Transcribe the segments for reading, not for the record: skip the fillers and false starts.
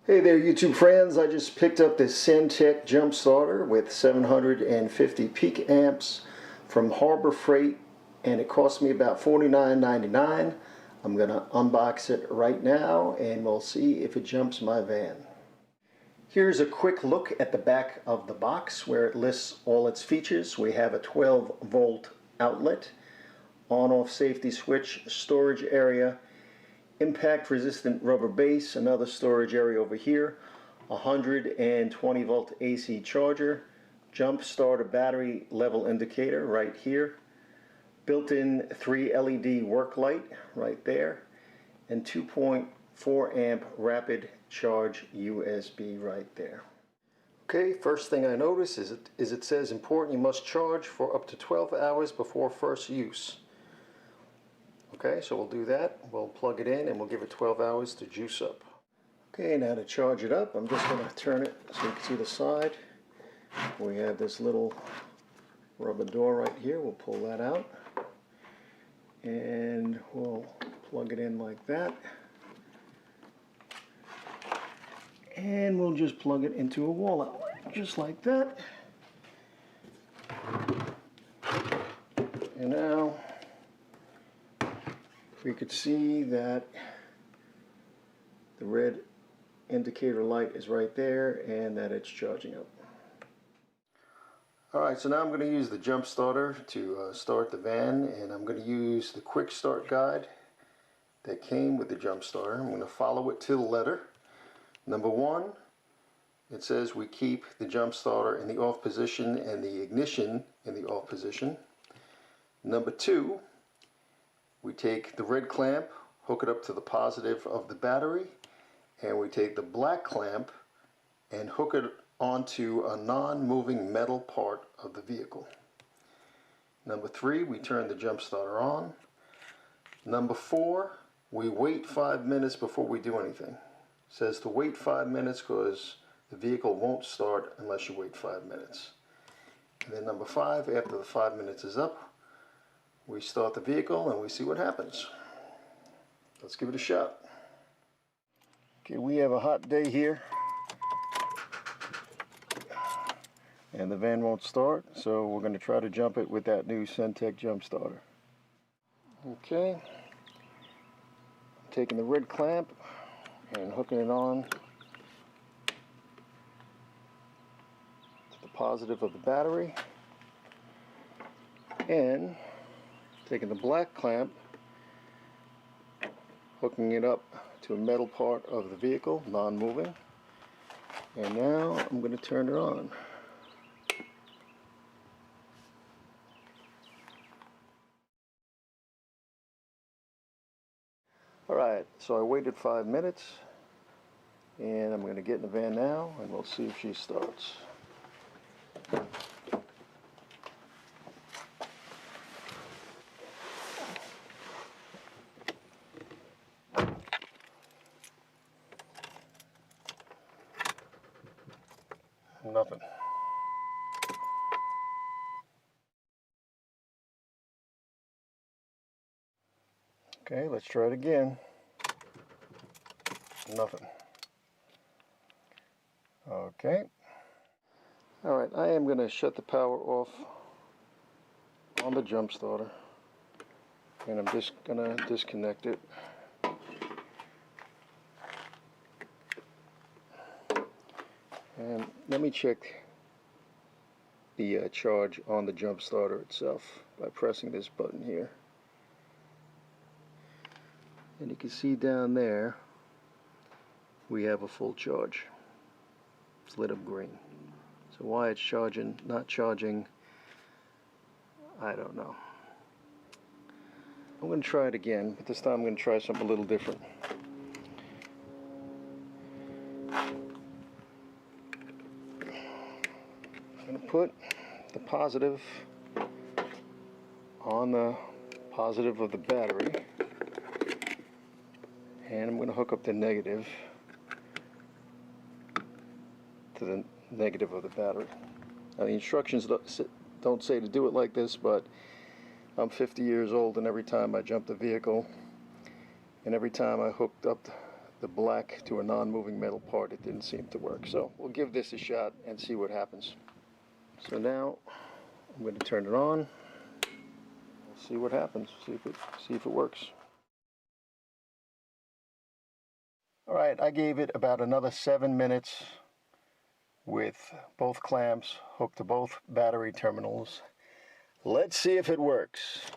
Hey there YouTube friends, I just picked up this Cen-Tech jump starter with 750 peak amps from Harbor Freight, and it cost me about $49.99. I'm going to unbox it right now and we'll see if it jumps my van. Here's a quick look at the back of the box where it lists all its features. We have a 12-volt outlet, on-off safety switch, storage area, impact resistant rubber base, another storage area over here, 120 volt AC charger, jump starter battery level indicator right here, built-in 3 LED work light right there, and 2.4 amp rapid charge USB right there. Okay, first thing I notice is it says important you must charge for up to 12 hours before first use. Okay, so we'll do that. We'll plug it in and we'll give it 12 hours to juice up. Okay, now to charge it up, I'm just going to turn it so you can see the side. We have this little rubber door right here. We'll pull that out and we'll plug it in like that. And we'll just plug it into a wall outlet, just like that. And now we could see that the red indicator light is right there and that it's charging up. Alright, so now I'm going to use the jump starter to start the van, and I'm going to use the quick start guide that came with the jump starter. I'm going to follow it to the letter. Number 1, it says we keep the jump starter in the off position and the ignition in the off position. Number 2, we take the red clamp, hook it up to the positive of the battery, and we take the black clamp and hook it onto a non-moving metal part of the vehicle. Number 3, we turn the jump starter on. Number 4, we wait 5 minutes before we do anything. It says to wait 5 minutes because the vehicle won't start unless you wait 5 minutes. And then number 5, after the 5 minutes is up, we start the vehicle and we see what happens. Let's give it a shot. Okay, we have a hot day here and the van won't start, so we're going to try to jump it with that new Cen-Tech jump starter. Okay, I'm taking the red clamp and hooking it on to the positive of the battery, and taking the black clamp, hooking it up to a metal part of the vehicle, non-moving, and now I'm going to turn it on. Alright, so I waited 5 minutes, and I'm going to get in the van now and we'll see if she starts. Nothing. Okay, let's try it again. Nothing. Okay. Alright, I am going to shut the power off on the jump starter, and I'm just going to disconnect it. And let me check the charge on the jump starter itself by pressing this button here. And you can see down there we have a full charge. It's lit up green. So why it's charging, not charging, I don't know. I'm going to try it again, but this time I'm going to try something a little different. I'm going to put the positive on the positive of the battery, and I'm going to hook up the negative to the negative of the battery. Now the instructions don't say to do it like this, but I'm 50 years old, and every time I jump the vehicle and every time I hooked up the black to a non-moving metal part, it didn't seem to work. So we'll give this a shot and see what happens. So now I'm going to turn it on. See what happens. See if it works. All right, I gave it about another 7 minutes with both clamps hooked to both battery terminals. Let's see if it works.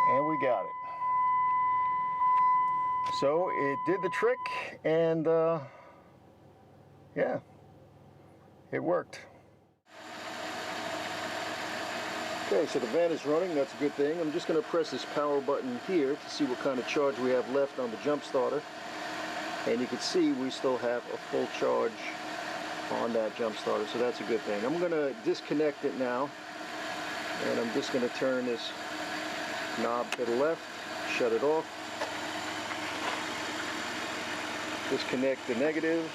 And we got it. So it did the trick, and yeah, it worked. Okay, so the van is running, that's a good thing. I'm just going to press this power button here to see what kind of charge we have left on the jump starter. And you can see we still have a full charge on that jump starter, so that's a good thing. I'm going to disconnect it now, and I'm just going to turn this knob to the left, shut it off, disconnect the negative,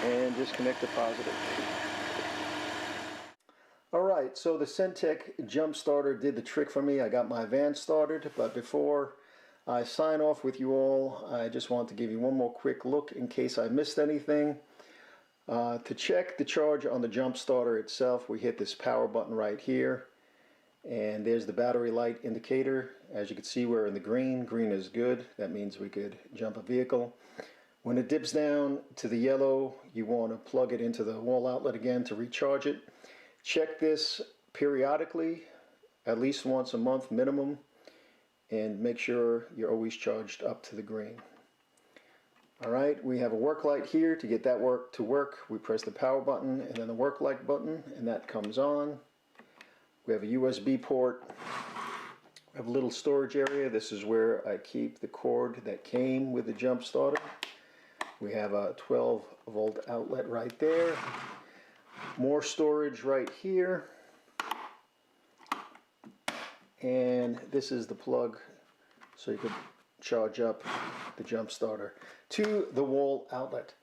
and disconnect the positive. Alright, so the Cen-Tech jump starter did the trick for me. I got my van started, but before I sign off with you all, I just want to give you one more quick look in case I missed anything. To check the charge on the jump starter itself, we hit this power button right here, and there's the battery light indicator. As you can see, we're in the green. Green is good. That means we could jump a vehicle. When it dips down to the yellow, you want to plug it into the wall outlet again to recharge it. Check this periodically, at least once a month minimum, and make sure you're always charged up to the green. Alright, we have a work light here. To get that to work, we press the power button and then the work light button, and that comes on. We have a USB port. We have a little storage area. This is where I keep the cord that came with the jump starter. We have a 12-volt outlet right there. More storage right here, and this is the plug so you could charge up the jump starter to the wall outlet.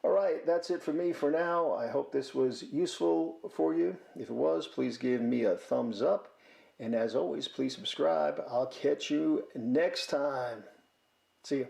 Alright, that's it for me for now. I hope this was useful for you. If it was, please give me a thumbs up, and as always, please subscribe. I'll catch you next time. See you.